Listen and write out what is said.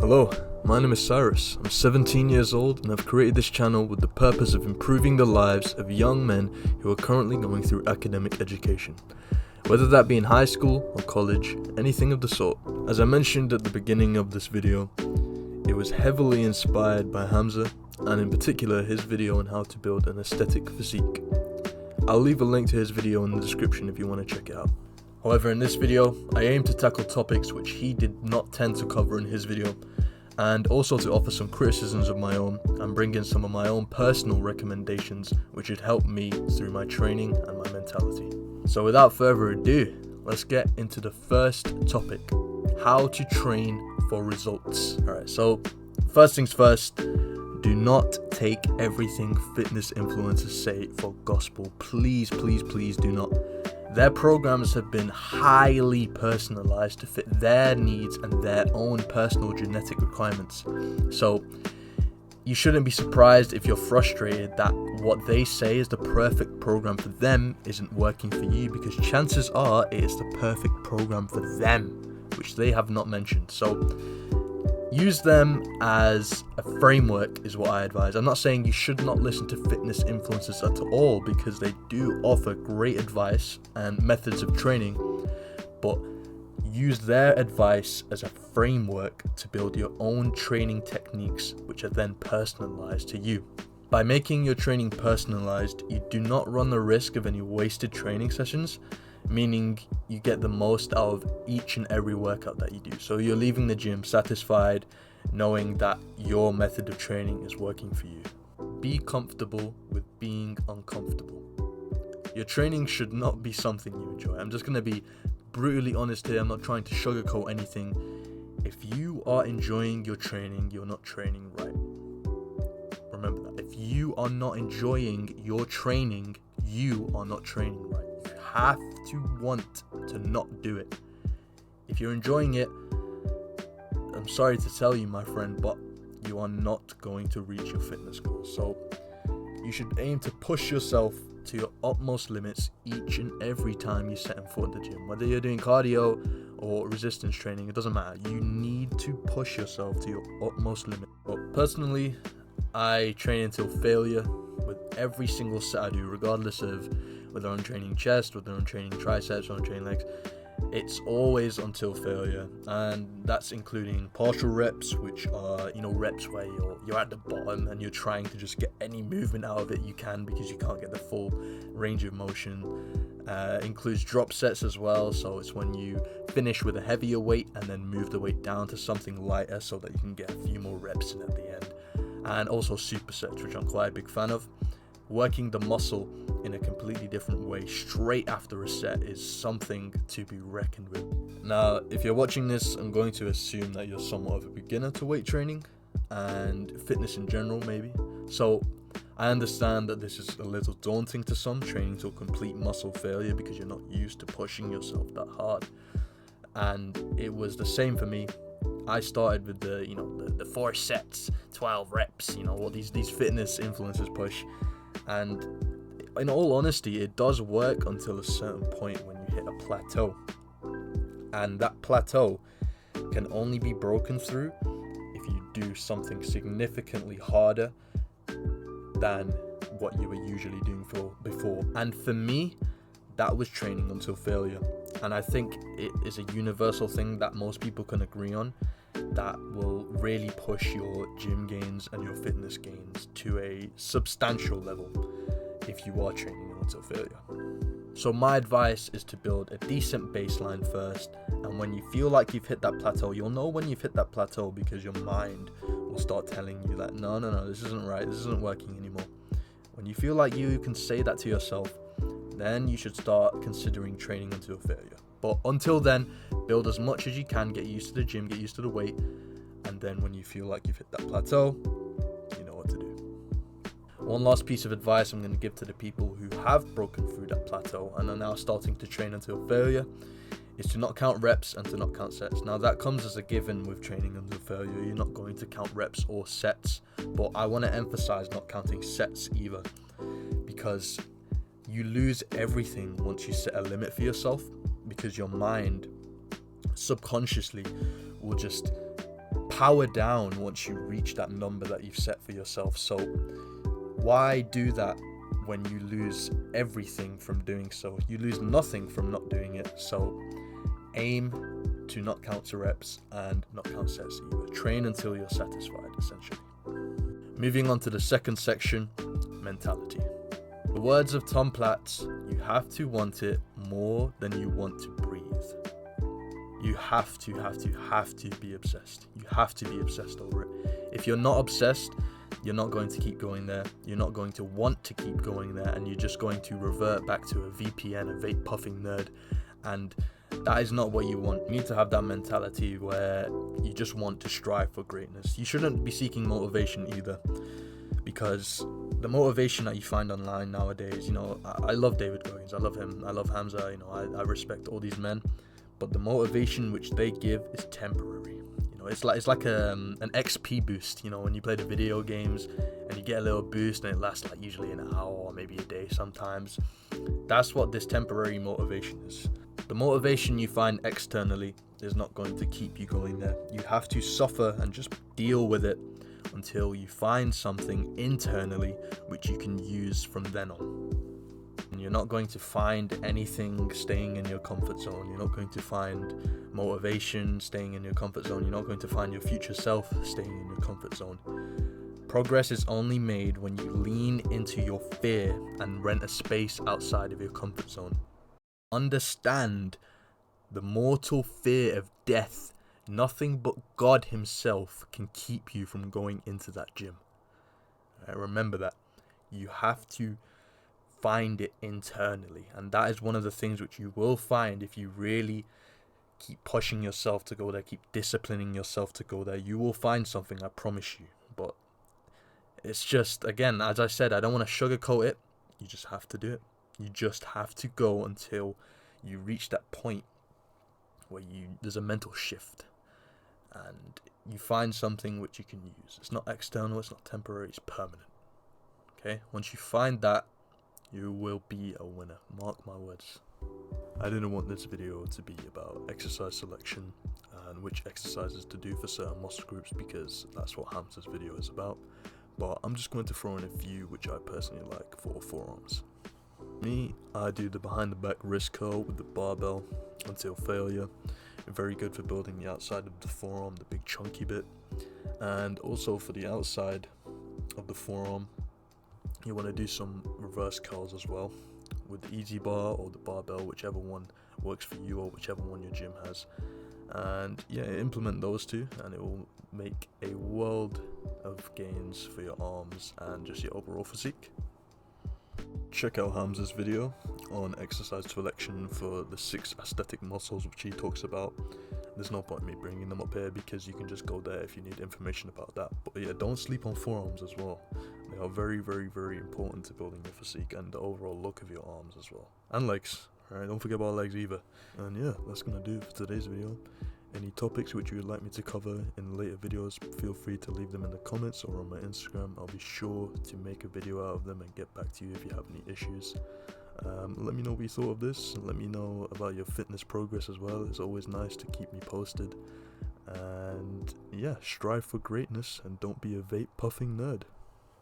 Hello, my name is Cyrus. I'm 17 years old and I've created this channel with the purpose of improving the lives of young men who are currently going through academic education. Whether that be in high school or college, anything of the sort. As I mentioned at the beginning of this video, it was heavily inspired by HAMZAS, and in particular his video on how to build an aesthetic physique. I'll leave a link to his video in the description if you want to check it out. However, in this video, I aim to tackle topics which he did not tend to cover in his video, and also to offer some criticisms of my own and bring in some of my own personal recommendations which would help me through my training and my mentality. So without further ado, let's get into the first topic: how to train for results. Alright, so first things first, do not take everything fitness influencers say for gospel. Please do not. Their programs have been highly personalized to fit their needs and their own personal genetic requirements. So you shouldn't be surprised if you're frustrated that what they say is the perfect program for them isn't working for you, because chances are it is the perfect program for them, which they have not mentioned. So use them as a framework is what I advise. I'm not saying you should not listen to fitness influencers at all, because they do offer great advice and methods of training, but use their advice as a framework to build your own training techniques, which are then personalized to you. By making your training personalized, you do not run the risk of any wasted training sessions, meaning you get the most out of each and every workout that you do. So you're leaving the gym satisfied, knowing that your method of training is working for you. Be comfortable with being uncomfortable. Your training should not be something you enjoy. I'm just going to be brutally honest here. I'm not trying to sugarcoat anything. If you are enjoying your training, you're not training right. Remember that. If you are not enjoying your training, you are not training right. You have to want to not do it. If you're enjoying it, I'm sorry to tell you, my friend, but you are not going to reach your fitness goals. So you should aim to push yourself to your utmost limits each and every time you set foot in the gym. Whether you're doing cardio or resistance training, it doesn't matter. You need to push yourself to your utmost limit. But personally, I train until failure with every single set I do, regardless of whether I'm training chest, whether I'm training triceps, or I'm training legs. It's always until failure, and that's including partial reps, which are reps where you're at the bottom and you're trying to just get any movement out of it you can, because you can't get the full range of motion. Includes drop sets as well, so it's when you finish with a heavier weight and then move the weight down to something lighter so that you can get a few more reps in at the end. And also supersets, which I'm quite a big fan of. Working the muscle in a completely different way straight after a set is something to be reckoned with. Now, if you're watching this, I'm going to assume that you're somewhat of a beginner to weight training and fitness in general, maybe. So I understand that this is a little daunting to some, training to a complete muscle failure, because you're not used to pushing yourself that hard. And it was the same for me. I started with the 4 sets, 12 reps, what these fitness influencers push. And in all honesty, it does work until a certain point when you hit a plateau. And that plateau can only be broken through if you do something significantly harder than what you were usually doing before. And for me, that was training until failure. And I think it is a universal thing that most people can agree on, that will really push your gym gains and your fitness gains to a substantial level if you are training until failure. So my advice is to build a decent baseline first, and when you feel like you've hit that plateau, you'll know when you've hit that plateau because your mind will start telling you that no, this isn't right, this isn't working anymore. When you feel like you can say that to yourself, then you should start considering training until failure. But until then, build as much as you can, get used to the gym, get used to the weight, and then when you feel like you've hit that plateau, you know what to do. One last piece of advice I'm going to give to the people who have broken through that plateau and are now starting to train until failure is to not count reps and to not count sets. Now, that comes as a given with training until failure. You're not going to count reps or sets, but I want to emphasize not counting sets either, because you lose everything once you set a limit for yourself, because your mind subconsciously will just power down once you reach that number that you've set for yourself. So why do that when you lose everything from doing so? You lose nothing from not doing it. So aim to not count to reps and not count sets either. Train until you're satisfied, essentially. Moving on to the second section, mentality. The words of Tom Platz, you have to want it more than you want to breathe. You have to be obsessed. You have to be obsessed over it. If you're not obsessed, you're not going to keep going there. You're not going to want to keep going there, and you're just going to revert back to a VPN, a Vape Puffing Nerd, and that is not what you want. You need to have that mentality where you just want to strive for greatness. You shouldn't be seeking motivation either, because the motivation that you find online nowadays, I love David Goggins, I love him, I love HAMZA, I respect all these men, but the motivation which they give is temporary. It's like an XP boost, when you play the video games and you get a little boost and it lasts like usually an hour or maybe a day sometimes. That's what this temporary motivation is. The motivation you find externally is not going to keep you going there. You have to suffer and just deal with it until you find something internally which you can use from then on. And you're not going to find anything staying in your comfort zone. You're not going to find motivation staying in your comfort zone. You're not going to find your future self staying in your comfort zone. Progress is only made when you lean into your fear and rent a space outside of your comfort zone. Understand the mortal fear of death. Nothing but God himself can keep you from going into that gym. Remember that. You have to find it internally, and that is one of the things which you will find if you really keep pushing yourself to go there, keep disciplining yourself to go there. You will find something, I promise you. But it's just, again, as I said, I don't want to sugarcoat it. You just have to do it. You just have to go until you reach that point where there's a mental shift and you find something which you can use. It's not external, it's not temporary, it's permanent. Okay? Once you find that, you will be a winner. Mark my words. I didn't want this video to be about exercise selection and which exercises to do for certain muscle groups, because that's what HAMZA's video is about. But I'm just going to throw in a few which I personally like for forearms. Me, I do the behind the back wrist curl with the barbell until failure. Very good for building the outside of the forearm, the big chunky bit. And also for the outside of the forearm, you want to do some reverse curls as well with the easy bar or the barbell, whichever one works for you or whichever one your gym has. And yeah, implement those two and it will make a world of gains for your arms and just your overall physique. Check out HAMZA's video on exercise selection for the 6 aesthetic muscles which he talks about. There's no point in me bringing them up here because you can just go there if you need information about that. But yeah, don't sleep on forearms as well. They are very, very, very important to building your physique and the overall look of your arms as well. And legs. Alright, don't forget about legs either. And yeah, that's gonna do it for today's video. Any topics which you would like me to cover in later videos, feel free to leave them in the comments or on my Instagram. I'll be sure to make a video out of them and get back to you if you have any issues. Let me know what you thought of this, and let me know about your fitness progress as well. It's always nice to keep me posted. And yeah, strive for greatness and don't be a vape puffing nerd.